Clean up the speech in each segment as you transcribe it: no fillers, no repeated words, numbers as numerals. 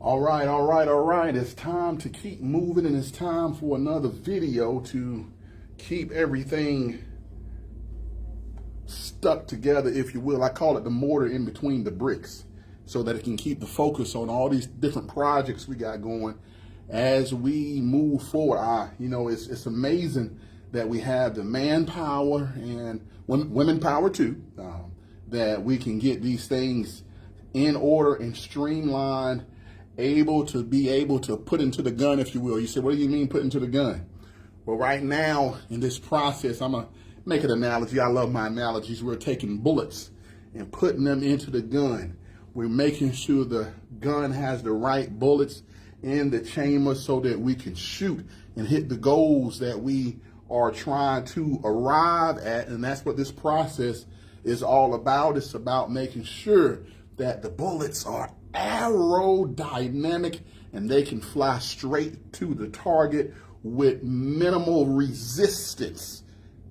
All right. It's time to keep moving, and it's time for another video to keep everything stuck together, if you will. I call it the mortar in between the bricks, so that it can keep the focus on all these different projects we got going as we move forward. It's amazing that we have the manpower and women power too, that we can get these things in order and streamlined, able to put into the gun, if you will. You say, what do you mean put into the gun? Well, right now in this process, I'm gonna make an analogy. I love my analogies. We're taking bullets and putting them into the gun. We're making sure the gun has the right bullets in the chamber so that we can shoot and hit the goals that we are trying to arrive at. And that's what this process is all about. It's about making sure that the bullets are aerodynamic and they can fly straight to the target with minimal resistance.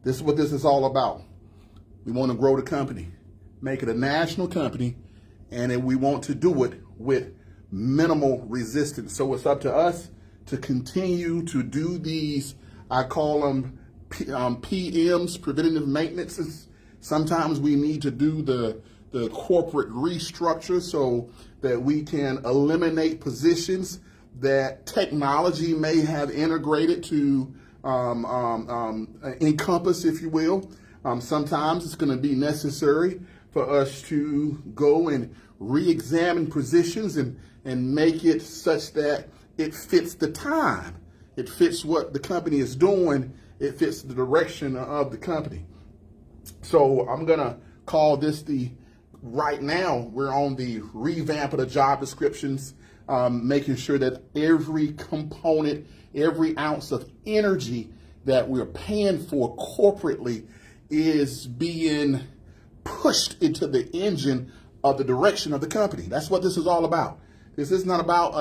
This is what this is all about. We want to grow the company, make it a national company, and we want to do it with minimal resistance. So it's up to us to continue to do these, I call them PMs, preventative maintenance. Sometimes we need to do the corporate restructure so that we can eliminate positions that technology may have integrated to encompass, if you will. Sometimes it's going to be necessary for us to go and re-examine positions and make it such that it fits the time. It fits what the company is doing. It fits the direction of the company. So I'm going to call this right now, we're on the revamp of the job descriptions, making sure that every component, every ounce of energy that we're paying for corporately is being pushed into the engine of the direction of the company. That's what this is all about. This is not about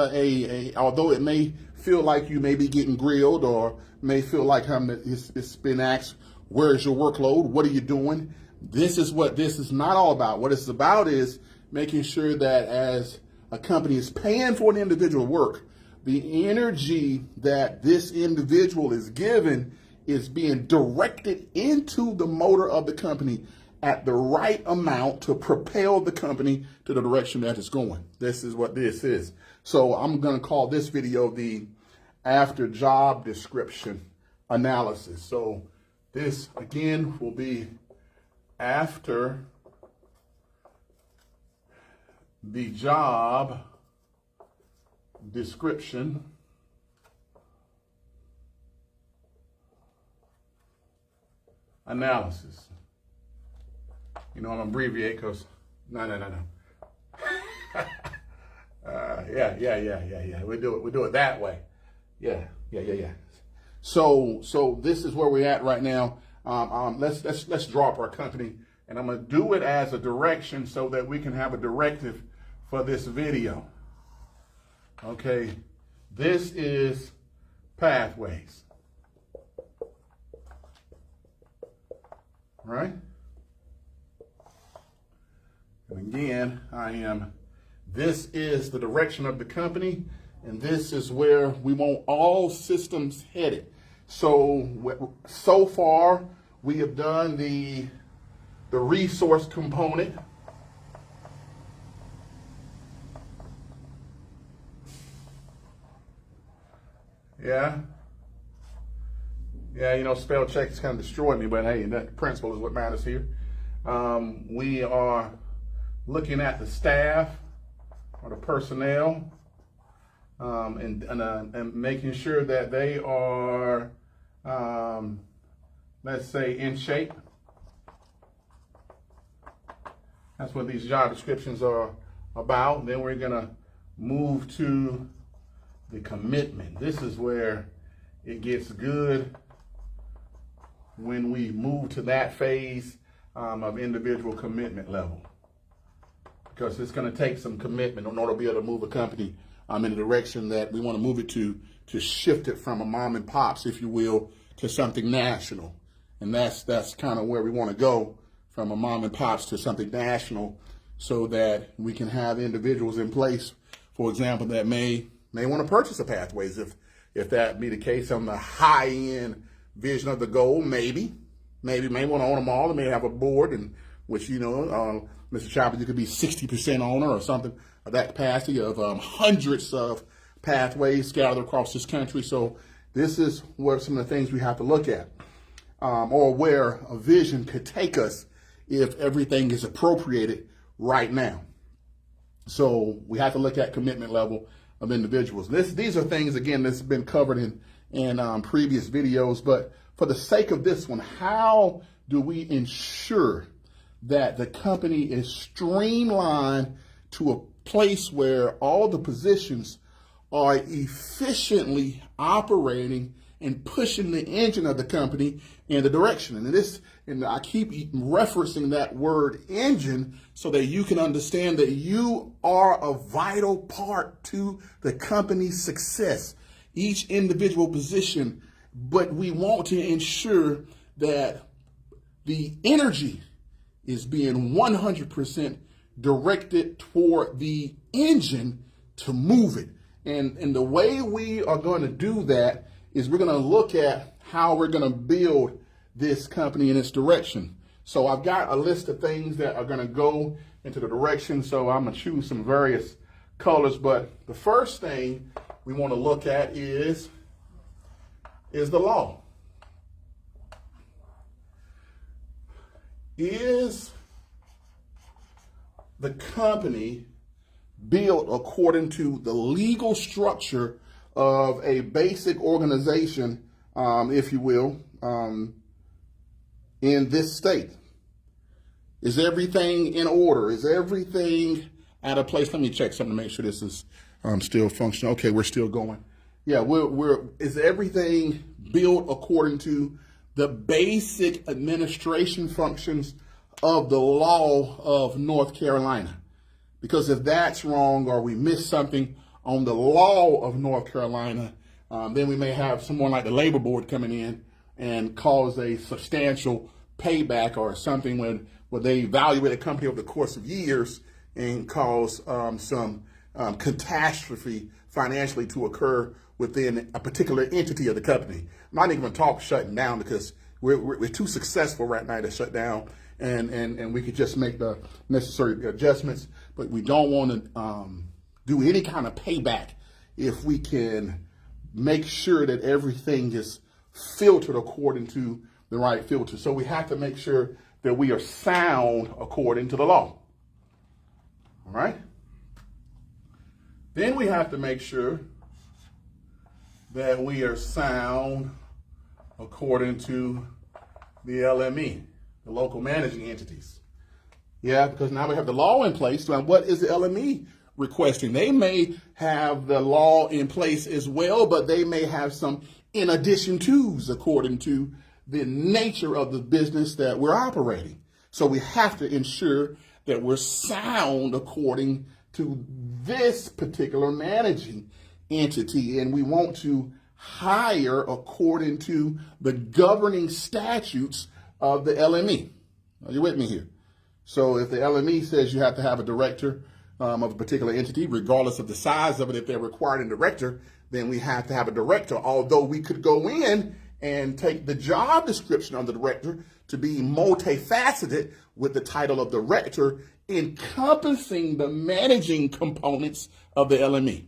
although it may feel like you may be getting grilled or may feel like it's been asked, where's your workload? What are you doing? This is what this is not all about. What it's about is making sure that as a company is paying for an individual work, the energy that this individual is given is being directed into the motor of the company at the right amount to propel the company to the direction that it's going. This is what this is. So I'm going to call this video the after job description analysis. So this again will be after the job description analysis. I'm gonna abbreviate because no. Yeah. We do it that way. Yeah. So this is where we're at right now. Let's draw up our company, and I'm gonna do it as a direction so that we can have a directive for this video. Okay, this is pathways, right? And again, this is the direction of the company, and this is where we want all systems headed. So far, we have done the resource component. Yeah, spell check has kind of destroyed me, but hey, the principle is what matters here. We are looking at the staff or the personnel, and making sure that they are, let's say, in shape. That's what these job descriptions are about. Then we're gonna move to the commitment. This is where it gets good when we move to that phase of individual commitment level, because it's going to take some commitment in order to be able to move a company in the direction that we want to move it to shift it from a mom and pops, if you will, to something national. And that's kind of where we want to go, from a mom and pops to something national, so that we can have individuals in place for example, that may want to purchase a Pathways. If that be the case on the high end vision of the goal, maybe may want to own them all. They may have a board in which, Mr. Chapman, you could be 60% owner or something of that capacity of hundreds of pathways scattered across this country. So this is where some of the things we have to look at, or where a vision could take us if everything is appropriated right now. So we have to look at commitment level of individuals. These are things, again, that's been covered in previous videos, but for the sake of this one, how do we ensure that the company is streamlined to a place where all the positions are efficiently operating and pushing the engine of the company in the direction? And I keep referencing that word engine so that you can understand that you are a vital part to the company's success, each individual position. But we want to ensure that the energy is being 100% directed toward the engine to move it. And the way we are going to do that is we're going to look at how we're going to build this company in its direction. So I've got a list of things that are going to go into the direction. So I'm going to choose some various colors. But the first thing we want to look at is the law. Is the company built according to the legal structure of a basic organization, if you will, in this state? Is everything in order? Is everything at a place? Let me check something to make sure this is still functional. Okay, we're still going. Yeah, is everything built according to the basic administration functions of the law of North Carolina? Because if that's wrong, or we miss something on the law of North Carolina, then we may have someone like the labor board coming in and cause a substantial payback or something where they evaluate a company over the course of years and cause some catastrophe financially to occur within a particular entity of the company. I'm not even going to talk shutting down, because we're too successful right now to shut down, and we could just make the necessary adjustments. But we don't want to do any kind of payback if we can make sure that everything is filtered according to the right filter. So we have to make sure that we are sound according to the law. All right? Then we have to make sure that we are sound according to the LME, the local managing entities. Yeah, because now we have the law in place. So what is the LME requesting? They may have the law in place as well, but they may have some in addition to's according to the nature of the business that we're operating. So we have to ensure that we're sound according to this particular managing entity, and we want to hire according to the governing statutes of the LME. Are you with me here? So if the LME says you have to have a director of a particular entity, regardless of the size of it, if they're requiring a director, then we have to have a director, although we could go in and take the job description of the director to be multifaceted with the title of director, encompassing the managing components of the LME.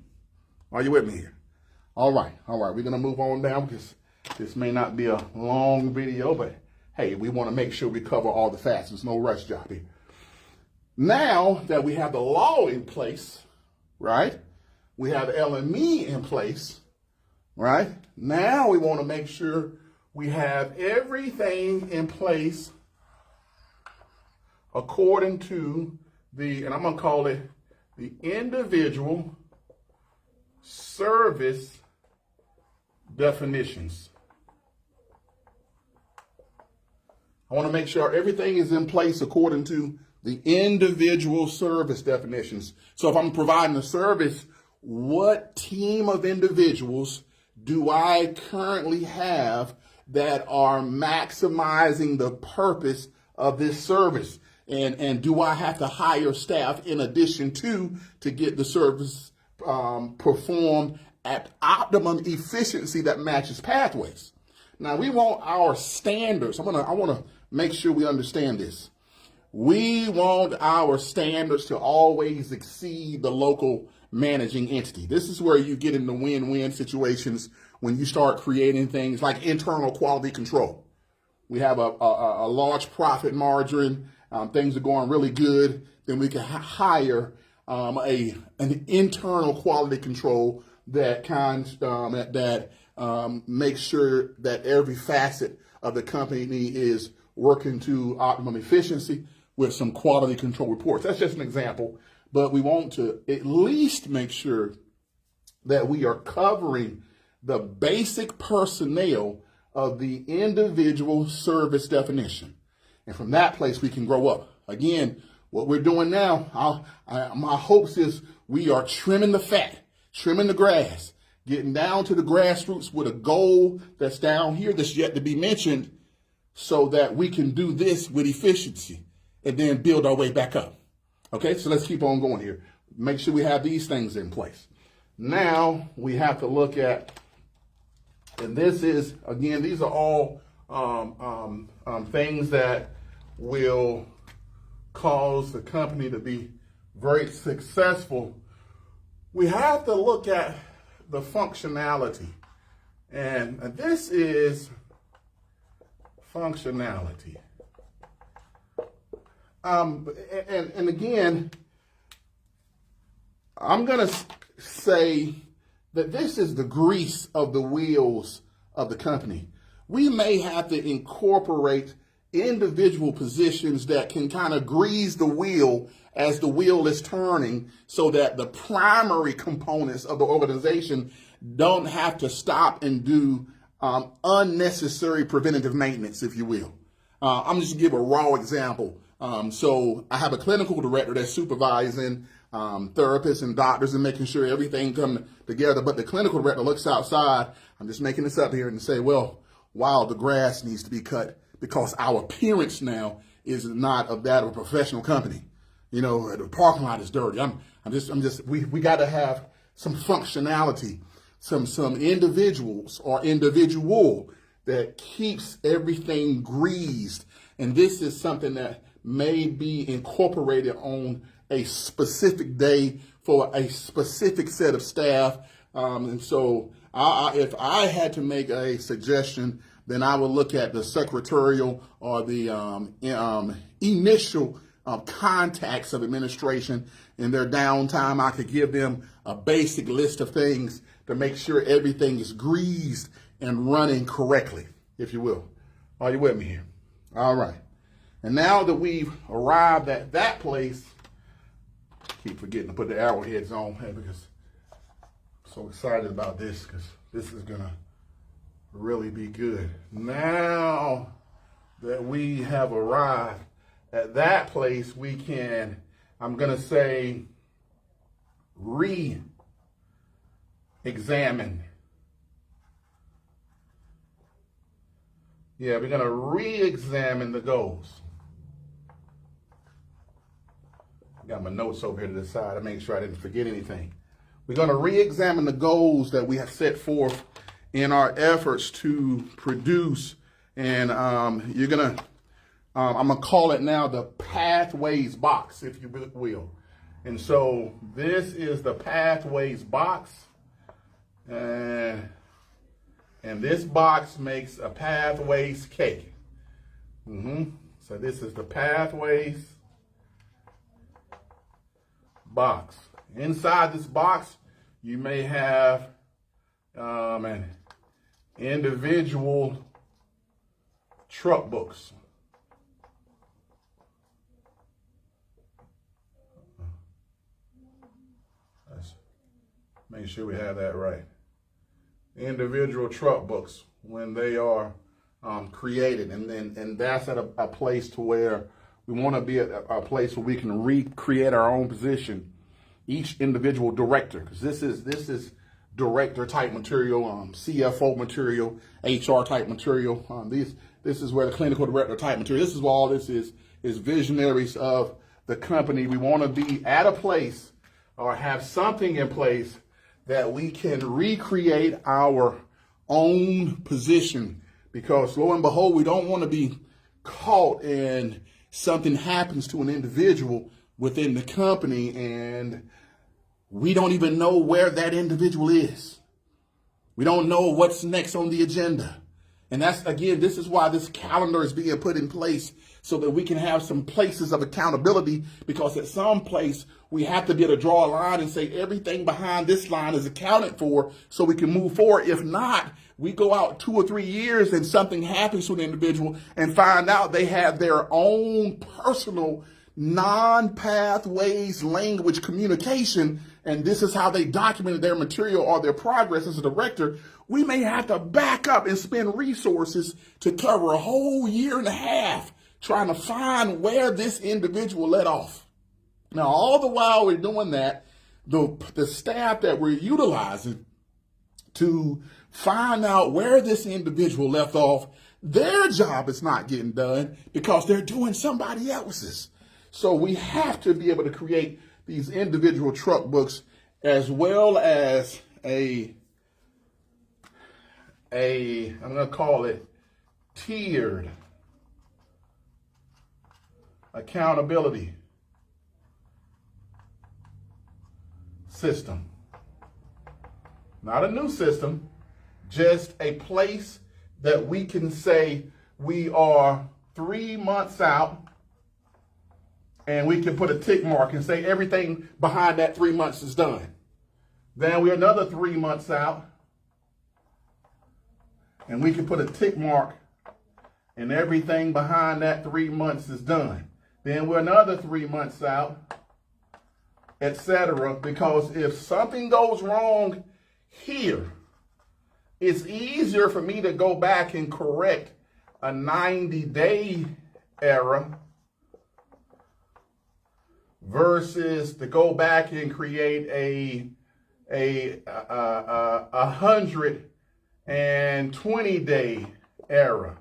Are you with me here? All right. We're going to move on down, because this may not be a long video, but hey, we want to make sure we cover all the facts. There's no rush job here. Now that we have the law in place, right? We have LME in place, right? Now we want to make sure we have everything in place according to and I'm going to call it the individual service definitions. I want to make sure everything is in place according to the individual service definitions. So if I'm providing a service, what team of individuals do I currently have that are maximizing the purpose of this service? And do I have to hire staff in addition to get the service perform at optimum efficiency that matches pathways. Now we want our standards. I want to make sure we understand this. We want our standards to always exceed the local managing entity. This is where you get into win-win situations when you start creating things like internal quality control. We have a large profit margin. Things are going really good. Then we can hire an internal quality control that makes sure that every facet of the company is working to optimum efficiency with some quality control reports. That's just an example, but we want to at least make sure that we are covering the basic personnel of the individual service definition. And from that place, we can grow up. Again, what we're doing now, my hopes is we are trimming the fat, trimming the grass, getting down to the grassroots with a goal that's down here that's yet to be mentioned so that we can do this with efficiency and then build our way back up. Okay, so let's keep on going here. Make sure we have these things in place. Now we have to look at, and this is, again, these are all things that will cause the company to be very successful. We have to look at the functionality. And this is functionality. And again, I'm going to say that this is the grease of the wheels of the company. We may have to incorporate individual positions that can kind of grease the wheel as the wheel is turning so that the primary components of the organization don't have to stop and do unnecessary preventative maintenance, if you will. I'm just going to give a raw example. So I have a clinical director that's supervising therapists and doctors and making sure everything comes together. But the clinical director looks outside. I'm just making this up here and say, well, wow, the grass needs to be cut because our appearance now is not of that of a professional company. You know, the parking lot is dirty. We got to have some functionality, some individuals or individual that keeps everything greased. And this is something that may be incorporated on a specific day for a specific set of staff. And so if I had to make a suggestion, then I would look at the secretarial or the initial contacts of administration in their downtime. I could give them a basic list of things to make sure everything is greased and running correctly, if you will. Are you with me here? All right. And now that we've arrived at that place, I keep forgetting to put the arrowheads on because I'm so excited about this because this is going to really be good. Now that we have arrived at that place, we can, I'm going to say, re-examine. Yeah, we're going to re-examine the goals. Got my notes over here to the side to make sure I didn't forget anything. We're going to re-examine the goals that we have set forth in our efforts to produce, and I'm going to call it now the pathways box, if you will. And so this is the pathways box, and this box makes a pathways cake. So this is the pathways box. Inside this box, you may have an individual truck books. Let's make sure we have that right. Individual truck books when they are created, and that's at a place to where we want to be at a place where we can recreate our own position, each individual director, because this is director type material, CFO material, HR type material. This is where the clinical director type material. This is what all this is visionaries of the company. We want to be at a place or have something in place that we can recreate our own position, because lo and behold, we don't want to be caught and something happens to an individual within the company and we don't even know where that individual is. We don't know what's next on the agenda. And that's, again, this is why this calendar is being put in place, so that we can have some places of accountability, because at some place we have to be able to draw a line and say everything behind this line is accounted for so we can move forward. If not, we go out 2 or 3 years and something happens to an individual and find out they have their own personal non-pathways language communication, and this is how they documented their material or their progress as a director. We may have to back up and spend resources to cover a whole year and a half trying to find where this individual let off. Now, all the while we're doing that, the staff that we're utilizing to find out where this individual left off, their job is not getting done because they're doing somebody else's. So we have to be able to create these individual truck books, as well as I'm going to call it tiered accountability system. Not a new system, just a place that we can say we are 3 months out, and we can put a tick mark and say everything behind that 3 months is done. Then we're another 3 months out, and we can put a tick mark and everything behind that 3 months is done. Then we're another 3 months out, etc. Because if something goes wrong here, it's easier for me to go back and correct a 90-day error versus to go back and create a 120-day error.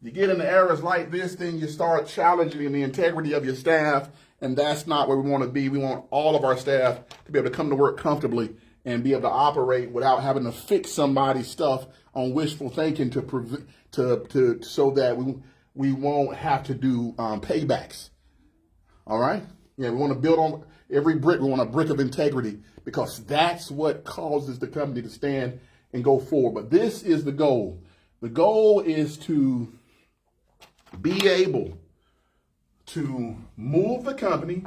You get into errors like this, then you start challenging the integrity of your staff, and that's not where we want to be. We want all of our staff to be able to come to work comfortably and be able to operate without having to fix somebody's stuff on wishful thinking so that we won't have to do paybacks. All right? Yeah, we want to build on every brick. We want a brick of integrity, because that's what causes the company to stand and go forward. But this is the goal. The goal is to be able to move the company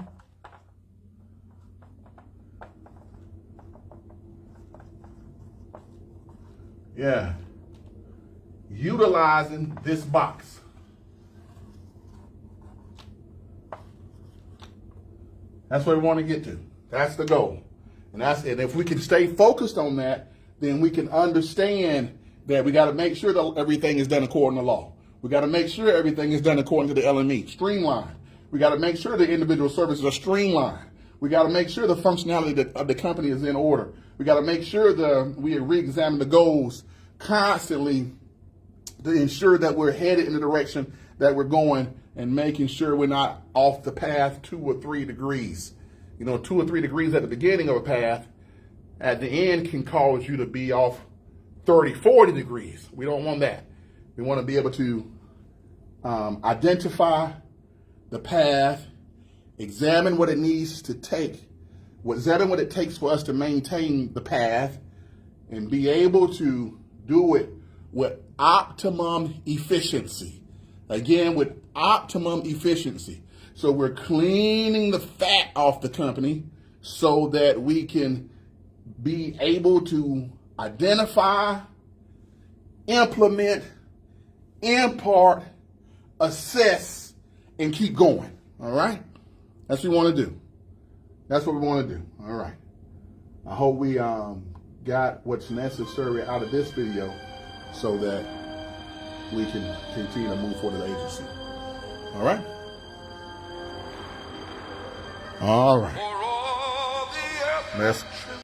utilizing this box. That's what we want to get to. That's the goal. And if we can stay focused on that, then we can understand that we got to make sure that everything is done according to law. We got to make sure everything is done according to the LME, streamlined. We got to make sure the individual services are streamlined. We got to make sure the functionality of the company is in order. We got to make sure we re-examine the goals constantly to ensure that we're headed in the direction that we're going, and making sure we're not off the path 2 or 3 degrees. 2 or 3 degrees at the beginning of a path, at the end can cause you to be off 30, 40 degrees. We don't want that. We want to be able to identify the path, examine what it needs to take, examine what it takes for us to maintain the path, and be able to do it with optimum efficiency. Again, with optimum efficiency. So we're cleaning the fat off the company so that we can be able to identify, implement, impart, assess, and keep going. All right? That's what we want to do. That's what we want to do. All right. I hope we got what's necessary out of this video so that we can continue to move forward the agency. All right? All right. Let's